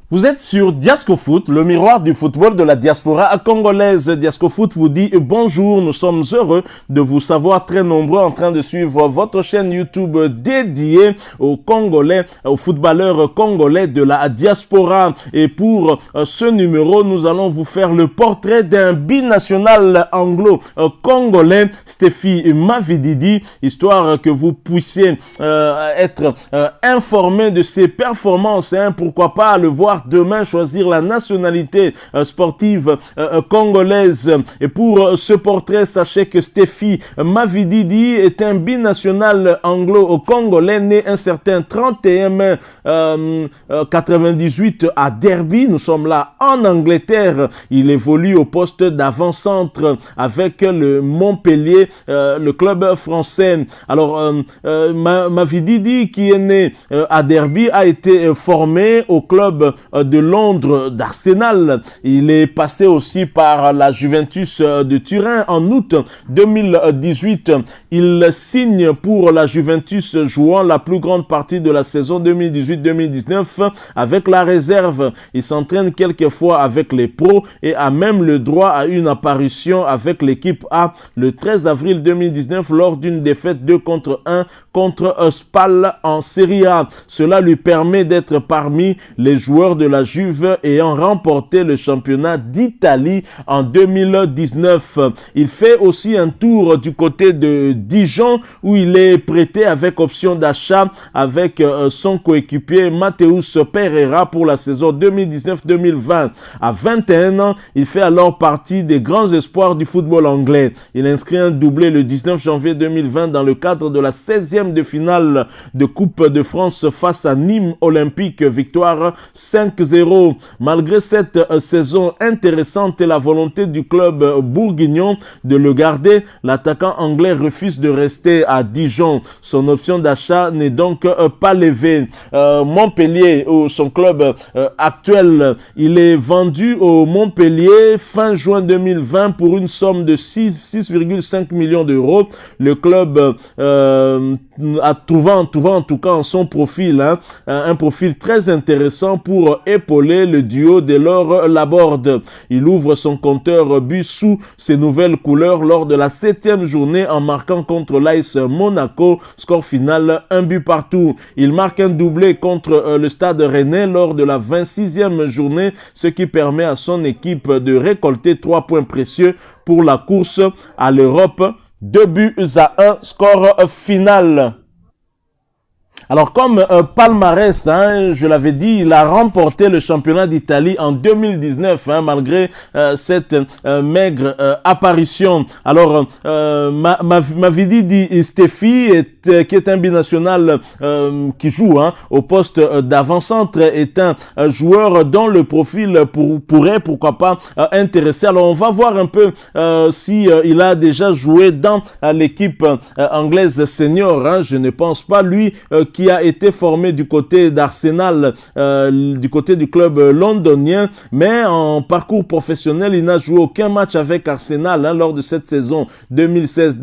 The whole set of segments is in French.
Vous êtes sur Diascofoot, le miroir du football de la diaspora congolaise. Diascofoot vous dit bonjour, nous sommes heureux de vous savoir très nombreux en train de suivre votre chaîne YouTube dédiée aux Congolais, aux footballeurs congolais de la diaspora. Et pour ce numéro, nous allons vous faire le portrait d'un binational anglo-congolais, Stephy Mavididi, histoire que vous puissiez être informé de ses performances, pourquoi pas le voir demain choisir la nationalité sportive congolaise. Et pour ce portrait, sachez que Stephy Mavididi est un binational anglo-congolais né un certain 31 mai 98 à Derby. Nous sommes là en Angleterre. Il évolue au poste d'avant-centre avec le Montpellier, le club français. Alors, Mavididi, qui est né à Derby, a été formé au club de Londres d'Arsenal. Il est passé aussi par la Juventus de Turin en août 2018. Il signe pour la Juventus, jouant la plus grande partie de la saison 2018-2019 avec la réserve. Il s'entraîne quelques fois avec les pros et a même le droit à une apparition avec l'équipe A le 13 avril 2019 lors d'une défaite 2-1 contre Spal en Serie A. Cela lui permet d'être parmi les joueurs de la Juve ayant remporté le championnat d'Italie en 2019. Il fait aussi un tour du côté de Dijon où il est prêté avec option d'achat avec son coéquipier Mateus Pereira pour la saison 2019-2020. À 21 ans, il fait alors partie des grands espoirs du football anglais. Il inscrit un doublé le 19 janvier 2020 dans le cadre de la 16e de finale de Coupe de France face à Nîmes Olympique, victoire 5-0. Malgré cette saison intéressante et la volonté du club bourguignon de le garder, l'attaquant anglais refuse de rester à Dijon. Son option d'achat n'est donc pas levée. Montpellier, son club actuel, il est vendu au Montpellier fin juin 2020 pour une somme de 6,5 millions d'euros. Le club a trouvé en tout cas en son profil un profil très intéressant pour épauler le duo de Laure Laborde. Il ouvre son compteur but sous ses nouvelles couleurs lors de la 7e journée en marquant contre l'AS Monaco, score final 1 but partout. Il marque un doublé contre le Stade Rennais lors de la 26e journée, ce qui permet à son équipe de récolter 3 points précieux pour la course à l'Europe. 2-1, score final. Alors comme palmarès, je l'avais dit, il a remporté le championnat d'Italie en 2019, malgré cette maigre apparition. Alors Mavididi Stephy, qui est un binational qui joue au poste d'avant-centre, est un joueur dont le profil pourrait, pourquoi pas, intéresser. Alors on va voir un peu si il a déjà joué dans l'équipe anglaise senior. Je ne pense pas, lui qui a été formé du côté d'Arsenal, du côté du club londonien, mais en parcours professionnel, il n'a joué aucun match avec Arsenal lors de cette saison 2016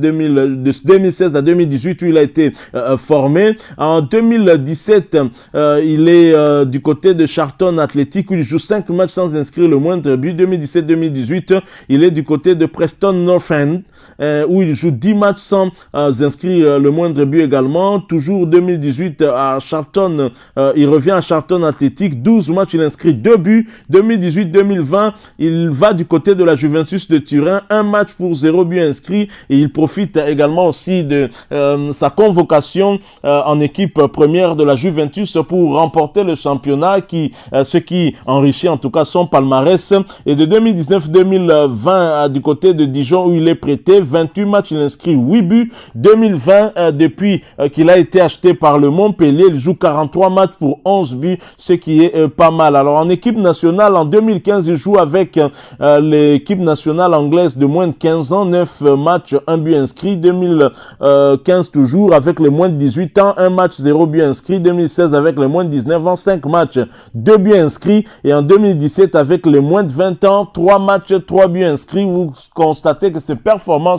à 2018 où il a été formé. En 2017, il est du côté de Charlton Athletic où il joue 5 matchs sans inscrire le moindre but. 2017-2018, il est du côté de Preston North End où il joue 10 matchs sans inscrire le moindre but également. Toujours 2018 à Charlton, il revient à Charlton Athletic, 12 matchs, il inscrit 2 buts. 2018-2020, il va du côté de la Juventus de Turin, 1 match pour 0 but inscrit, et il profite également aussi de sa convocation en équipe première de la Juventus pour remporter le championnat, ce qui enrichit en tout cas son palmarès. Et de 2019-2020 du côté de Dijon où il est prêté, 28 matchs, il inscrit 8 buts. 2020, depuis qu'il a été acheté par le Montpellier, il joue 43 matchs pour 11 buts, ce qui est pas mal. Alors en équipe nationale, en 2015, il joue avec l'équipe nationale anglaise de moins de 15 ans, 9 matchs, 1 but inscrit. 2015 toujours avec les moins de 18 ans, 1 match, 0 but inscrit. 2016 avec les moins de 19 ans, 5 matchs, 2 buts inscrits. Et en 2017 avec les moins de 20 ans, 3 matchs, 3 buts inscrits. Vous constatez que ses performances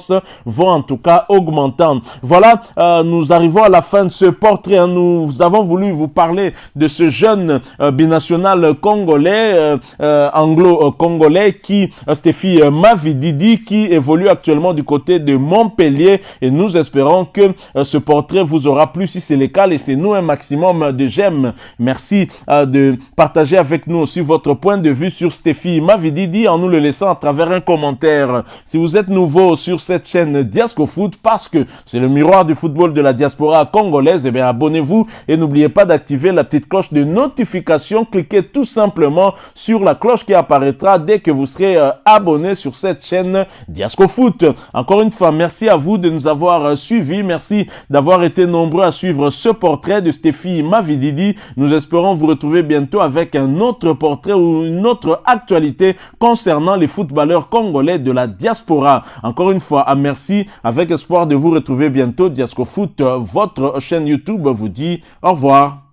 vont en tout cas augmentant. Voilà, nous arrivons à la fin de ce portrait bien, nous avons voulu vous parler de ce jeune binational congolais, anglo-congolais, qui, Stephy Mavididi, qui évolue actuellement du côté de Montpellier. Et nous espérons que ce portrait vous aura plu. Si c'est le cas, laissez-nous un maximum de j'aime. Merci de partager avec nous aussi votre point de vue sur Stephy Mavididi en nous le laissant à travers un commentaire. Si vous êtes nouveau sur cette chaîne Diasco Foot, parce que c'est le miroir du football de la diaspora congolaise, eh bien abonnez-vous et n'oubliez pas d'activer la petite cloche de notification. Cliquez tout simplement sur la cloche qui apparaîtra dès que vous serez abonné sur cette chaîne Diasco Foot. Encore une fois, merci à vous de nous avoir suivis. Merci d'avoir été nombreux à suivre ce portrait de Stephy Mavididi. Nous espérons vous retrouver bientôt avec un autre portrait ou une autre actualité concernant les footballeurs congolais de la diaspora. Encore une fois, merci. Avec espoir de vous retrouver bientôt. Diasco Foot, votre chaîne YouTube, vous dit au revoir.